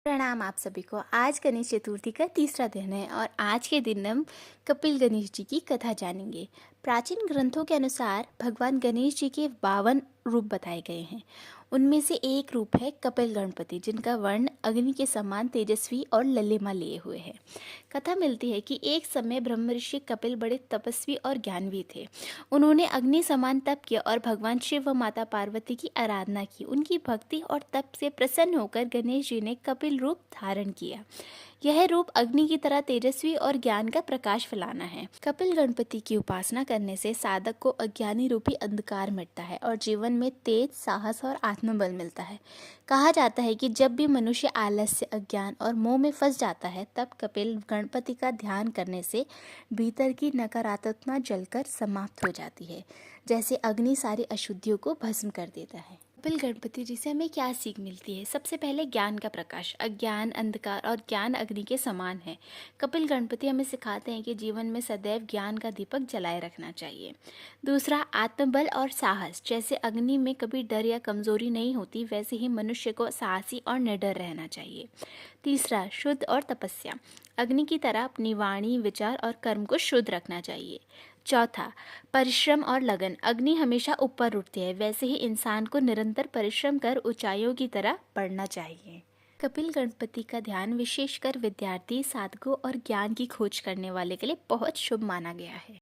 प्रणाम आप सभी को। आज गणेश चतुर्थी का तीसरा दिन है और आज के दिन हम कपिल गणेश जी की कथा जानेंगे। प्राचीन ग्रंथों के अनुसार भगवान गणेश जी के 52 रूप बताए गए हैं। उनमें से एक रूप है कपिल गणपति, जिनका वर्ण अग्नि के समान तेजस्वी और ललिमा लिए हुए है। कथा मिलती है कि एक समय ब्रह्म ऋषि कपिल बड़े तपस्वी और ज्ञानवी थे। उन्होंने अग्नि समान तप किया और भगवान शिव व माता पार्वती की आराधना की। उनकी भक्ति और तप से प्रसन्न होकर गणेश जी ने कपिल रूप धारण किया। यह रूप अग्नि की तरह तेजस्वी और ज्ञान का प्रकाश फैलाना है। कपिल गणपति की उपासना करने से साधक को अज्ञानी रूपी अंधकार मिटता है और जीवन में तेज, साहस और आत्मबल मिलता है। कहा जाता है कि जब भी मनुष्य आलस्य, अज्ञान और मोह में फंस जाता है, तब कपिल गणपति का ध्यान करने से भीतर की नकारात्मकता जलकर समाप्त हो जाती है, जैसे अग्नि सारी अशुद्धियों को भस्म कर देता है। कपिल गणपति जी से हमें क्या सीख मिलती है? सबसे पहले ज्ञान का प्रकाश। अज्ञान, अंधकार और ज्ञान अग्नि के समान है। कपिल गणपति हमें सिखाते हैं कि जीवन में सदैव ज्ञान का दीपक जलाए रखना चाहिए। दूसरा, आत्मबल और साहस। जैसे अग्नि में कभी डर या कमजोरी नहीं होती, वैसे ही मनुष्य को साहसी और निडर रहना चाहिए। तीसरा, शुद्ध और तपस्या। अग्नि की तरह अपनी वाणी, विचार और कर्म को शुद्ध रखना चाहिए। चौथा, परिश्रम और लगन। अग्नि हमेशा ऊपर उठती है, वैसे ही इंसान को निरंतर परिश्रम कर ऊंचाइयों की तरह बढ़ना चाहिए। कपिल गणपति का ध्यान विशेषकर विद्यार्थी, साधकों और ज्ञान की खोज करने वाले के लिए बहुत शुभ माना गया है।